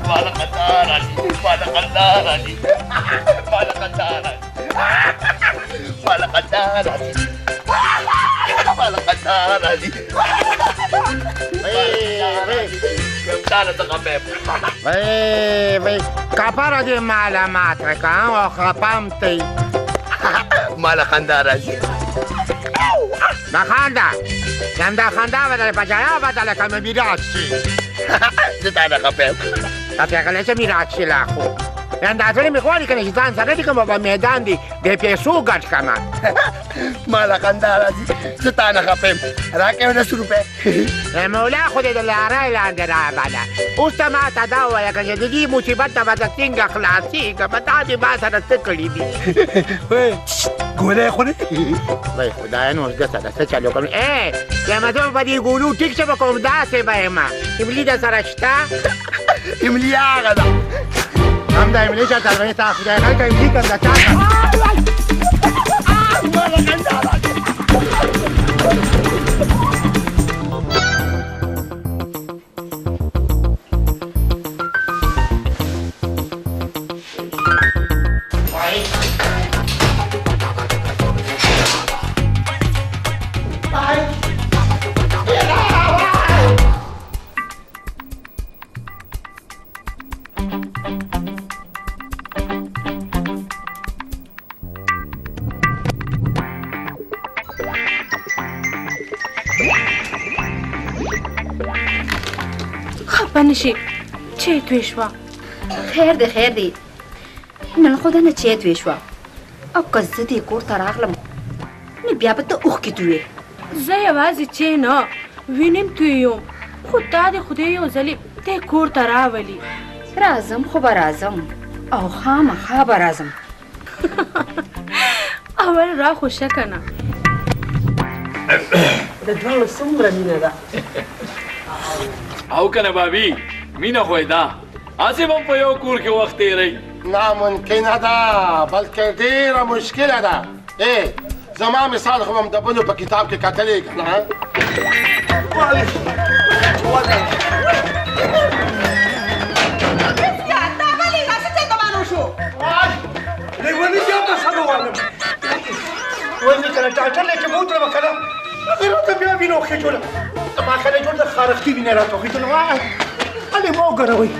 مال قندار علي مال قندار علي مال قندار علي مال قندار علي مال قندار علي تعال تقبب كفر دي معلوماتك وخفمتي مال قندار علي بخنده كم ده خنده بدل بجایا بدل کم میراچی تعال قبب تفیقلش میراچی لاخو یعنی داتونی میخواری کنه شیطان سره دیگه با میدان دی پیسو گرد کمان مال قندار علي تعال قبب راكب نص روپے مولا خود دلاره لاندر عباده اوستا ما تداوه یا کنه دیگی مصیبت دا بدا سنگ اخلاصی که بتا دی با سره سکلی دی گوله خونه وای خدای نو دسته دسته چلو کنم لما تو بدی گولو تیک شو بکم داسه بایم املی دا سره شتا املی آقا دا هم دا املی چه تلوانی تا خدای خیلی که املی کن دا چه بنشي چه توی شوا خیر دی نن خدا نه چه توی شوا او که زدی کور ته راغلم نو بیا به ته اوښکې تویې زه یوازې چې نه وینم توی یم خو تا د خدای یو ځلې ته کور ته راولي راځم خو به راځم او خامخا به راځم اول را خوشه کنه د دواړو څومره مینه ده او کنه بابي مینه خو ده اسې هم په یو کور کې وخت تېروي ناممکنه ده بلکې ډېره مشکله ده زما مثال خو هم د بلو په کتاب کې کتلی که نه لیونی بیا په سر ووالم ولې که نه ډاکټر لیکې مه وتړمه که نه هغه راته بیا وینه وخېجوله زما خیال یې جوړ د خارښتي وینې راته وخېجوله هلې مه وګروئ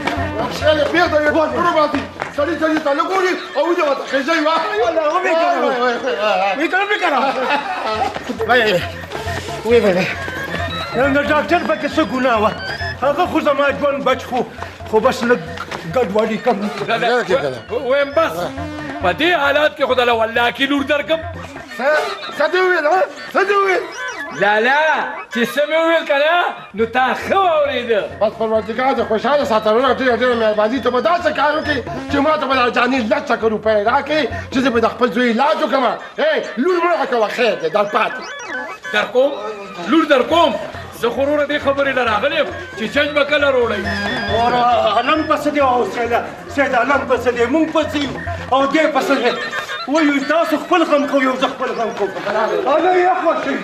شاله پرېږده یې بس برو باندې سړي سړي ته نه ګوري او وینه ورته خېژوي وی کنه وی ویلې د ډاکټر پکې څه ګناه وه هغه خو زما ژوند بچ خو بس لږ ګډوډي کم ویم بس په دې حالات کې خو دله ولاکي لور درکم څه دې وویل څه دې وویل لالا چې څه مې وویل که نه نو تا ښه واورېده بس پروردګار دې خوشحاله ساته وروره ډېره ډېره مهرباني ته به داسې کار وکړې چې ما ته به د جاني 1,00,000 روپۍ راکړې چې زه به د خپل زوی علاج وکړم لور مه راکوه خیر دی در پاتې در کوم لور در کوم زه خو وروره دې خبرې له راغلی یم چې جج به کله روړی علم پسې دی او سید علم پسې دی مونږ پسې یو او دې پسې دی وایو تاسو خپل غم کوئ او زه خپل غم کوم هغه یې خوښوي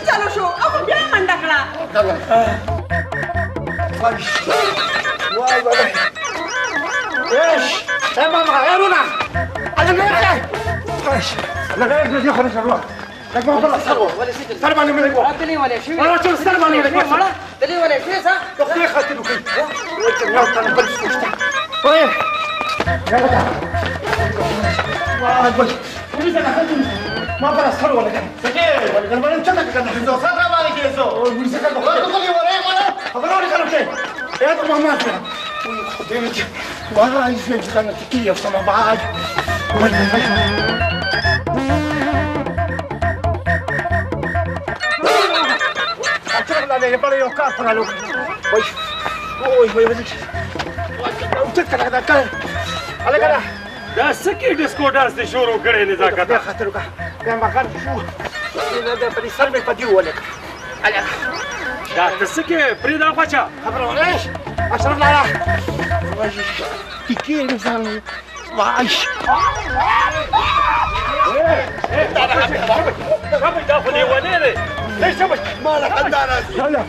چالو شو او بیا یې منډه کړه وای وای ايش ماما هيرونا انا مالي ايش انا غير بدي اخرج الروح لك ما خلص ولا شيء سلمان من الجو دلی ولا شي ولا شو سلمان من الجو دلی ولا شي صح تخلي خاطر وكي وانت يلا انا بلش وشتا وي يلا وای وای ما خلص حلو ولا كان سكين ولا كان ما نتشكك كان حزو صار ما عليك يزو ونسكت ولا تخلي ولا خبروني كانوا شيء يا طبعا ما في خدمتي والله في كانت كيف سما بعد اتشغل عليه برا يوكار فرا لوك وي وي وي وتذكر هذا كان على كده دا سکی ډیسکو ډانس دې شروع کړی نزاکت بیا خاطر وکړه بیا مکان شو دا په دې سر مې پدې ولګ دا ته سکی پرېږده بچه خبره ايش اشرف لا كيف مثلا وعايش دا خو لیونی دی ليش شبش مالك عندنا لا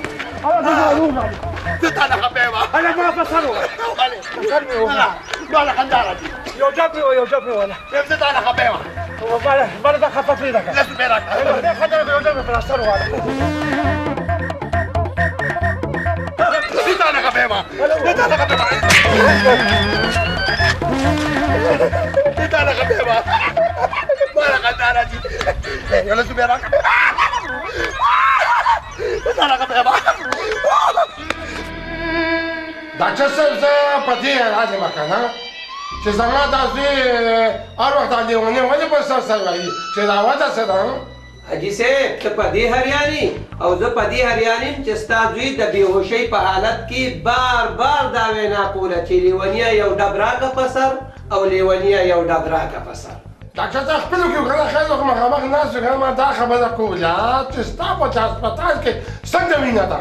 زه تا نه خفه یم هله ما په سر ووهه ولې سر مې ووهه ماله خندا راځي یو جب مې ووهه یو جب مې ووهه زه تا نه خفه یم بله دا خفه پرېږده که لس روپۍ راکړه دې خبره مې یو جب مې پر سر ووهه زه تا نه خفه یم زه تا نه خفه یم زه تا نه خفه یم ماله خندا راځي یو لس روپۍ راکړه زه تا نه خفه یم ډاکټر صاحب زه په دې حیران یم که نه چې زما دا زوی هر وخت دا لیونی ولې په سر سر وهي چې دا وجه څه ده حاجي صاحب ته په دې حیرانې او زه په دې حیران یم چې ستا زوی د بېهوشۍ په حالت کې بار بار دا وینا کوله چې لیونیه یو ډب راکړه په سر او لیونیه یو ډب راکړه په سر ډاکټر صاحب خپلو کې وکړه خلک مخامخ ناست وو ما دا خبره کوله چې ستا په هسپتال کې څنګه وینه ده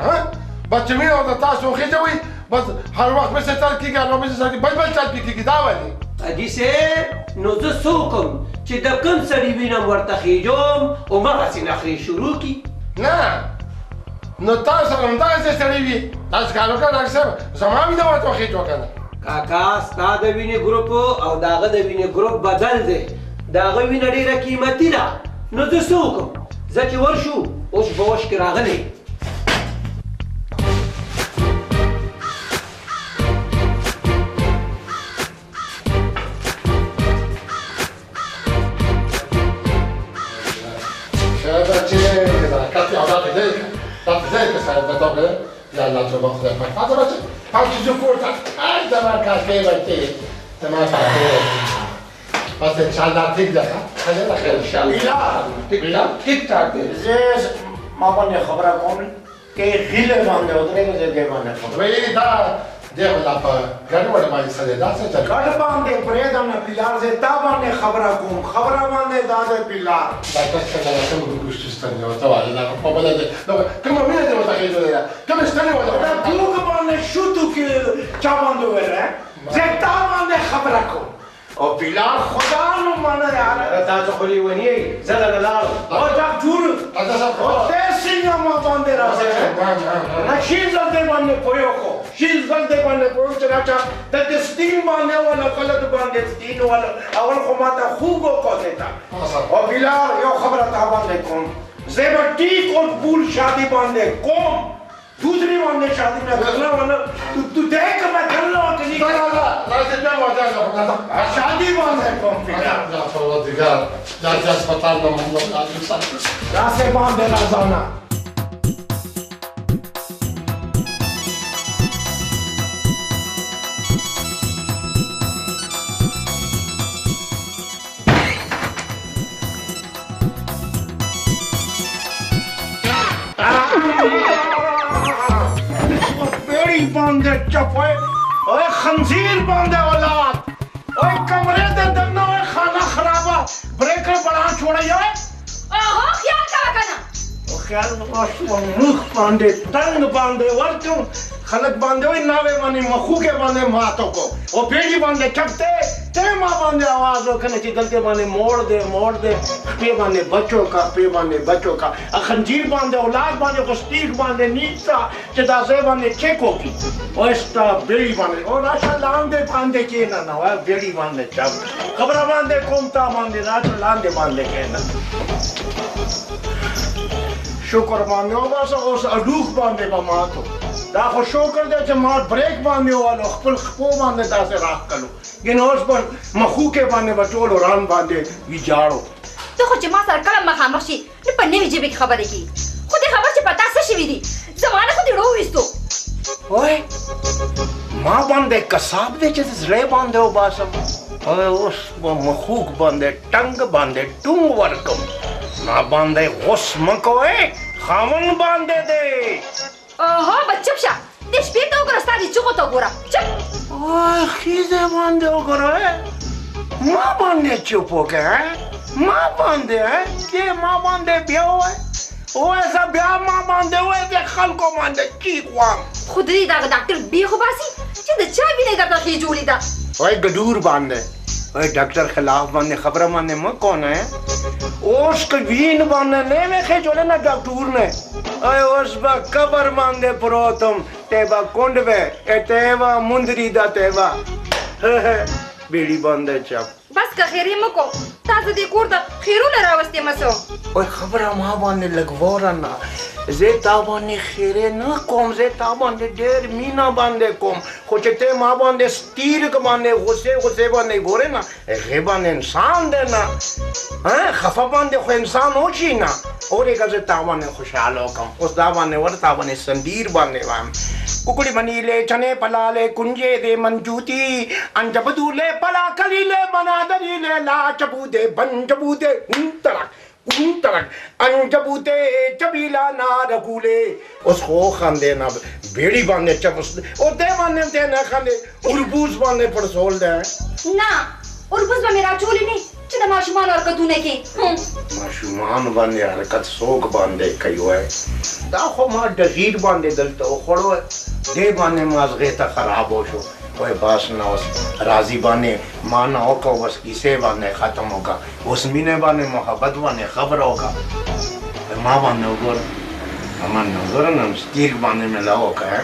بس چې وینه ورته تاسو وخېژوئ بس هر وخت مې سر کېږي هر وخت مې سر کېږي بل چل پې کېږي دا ولې حاجي صاحب نو زه څه وکړم چې د کوم سړي وینم ورته خېږم همغسې نخرې شروع کړي نه نو تاسو سره همدغسې سړی وي تاسو کار وکړه ډاکټر صاحب زما وینه ورته وخېږو که نه کاکا ستا د وینې ګروپ او د هغه د وینې ګروپ بدل دی د هغه وینه ډېره قیمتي ده نو زه څه وکړم زه چې ورشو اوس به وش کې راغلی که سرت بتاقه یالا تو با خدا پاک فاطمه بچه پاکی جو کورتا ای زمان کاسکه بچه زمان کاسکه بس انشاءالله تیک دکا خیلی خیلی بیلا ټیک ټاک دی زه ما باندې خبره کوم کې غیله باندې ودرېږه زه دې باندې خبره وی دا دیو لا پا گرد وڑا بائی سده دا سه چل ګډ باندې پرېږدم نه پیلار زه تا باندې خبره کوم خبره باندې دا د پیلار دا کسکه دا کم رو گوشتستانی و تو آلی دا پا بلا ده کم امینه ده و تخیزو ده کم استانی و دا دوغ باندې شوتو کې چا باندې وره زه تا باندې خبره کوم او پیلار خدا نو مانه یار تاسو خو لیونی یې زه دلته لاړم او دا ټول اتا سب او ته څنګه ما باندې راځي نه شي زړه باندې پویو کو شي زړه باندې پویو چې راځه د دستین باندې ولا غلط باندې دین ولا اول خو ما ته خوب وکړه او پیلار یو خبره تا باندې کوم زه به ټیک او پول شادي باندې کوم दूसरी मामले शादी में करना वाला तू देख मैं कर रहा हूँ कि शादी बांध है अस्पताल से बांध देना जाना बांधे चपे ओए खंजीर बांधे औलाद ओए कमरे दे दन्ना ओए खाना खराबा ब्रेकर बड़ा छोड़ा ओए ओहो ख्याल करा करना ओ ख्याल मुख बांधे तंग बांधे और क्यों खलक बांधे ओए नावे माने मखू के बांधे मातो को ओ बेड़ी बांधे चकते ते मां बांधे आवाज रखने की गलती बांधे मोड़ दे पे बांधे बच्चों का खंजीर बांधे औलाद बांधे को स्टीक बांधे नीचा चदा से बांधे चेको की और स्टा बेड़ी बांधे और राशा लांदे बांधे के ना ना बेड़ी बांधे चब खबरा बांधे कोमता बांधे राशा लांदे बांधे के ना शुक्र बांधे हो बस उस अडूख बांधे का मातो دا خو شکر دی چې ما بریک باندې والو خپل خپو باندې داسې راخ کړو ګینه اوس به مخو کې باندې به ټول وران باندې ویجاړو ته خو چې ما سره کله مخامخ شي نو په نوې ژبې کې خبرې کوي خو دې خبر چې پتا څه شوي دي زمانه خو دې راوویستو وای ما باندې کساب دی چې زړه باندې وباسم اوس به مخوک باندې ټنګ باندې ټونګ ورکم ما باندې غوس مکوئ خاون باندې دی اوهو بس چپ شه دې شپې ته وګوره ستا دې چغو ته وګوره چپ وای ښځې باندې وګوره ما باندې چوپ وکړه ما باندې کې ما باندې بیا وای وای زه بیا ما باندې وای د خلکو باندې چیک وایم خو دې دغه ډاکټر بې خو باسي چې د چا وینې درته خېجولې ده وای ګډور باندې ओए डॉक्टर खिलाफ बाने खबर माने म कौन है ओस कवीन बाने ने में खे जोले ना डॉक्टर ने ओए ओस बा कबर मांदे परो तुम तेबा कुंड वे ए तेवा मुंदरी दा तेवा बेड़ी बांधे चप बस का खैर मको ताज़ दी कोर दा खैरونه راوستي مسو ओए खबर ما बाने लगवोरना जे ताबाने खैरे ना कोम जे ताबाने डेर मीना बांधे कोम खोचते मा बांधे स्टीर क बांधे गुस्से बांधे गोरे ना रेबाने इंसान देना हैं खफा बांधे खो इंसान हो छी ना और एक जे ताबाने खुशहाल हो कम उस दाबाने वर ताबाने संदीर बांधे वाम कुकुड़ी मनीले चने पलाले कुंजे दे मंजूती अंजबदूले पला कलीले बनादरीले ला चबूदे बंजबूदे तलक अंजबूते चबीला ना रगूले उसको खांदे ना बेड़ी बांधे चबस और दे बांधे दे ना खांदे उर्बूज बांधे पर सोल दे ना उर्बूज में मेरा चोली नहीं चिदा माशुमान और कदूने की माशुमान बांधे हरकत सोक बांधे कयो है दाखो मा दगीर बांधे दलतो खड़ो दे बांधे माजगे ता खराब हो शो ओए बास ना उस राजी बाने माना होगा बस किसे बाने खत्म होगा उस मीने बाने मोहब्बत बाने खबर होगा माँ बाने उगोर अमन उगोर ना स्टीर बाने में लाओ का है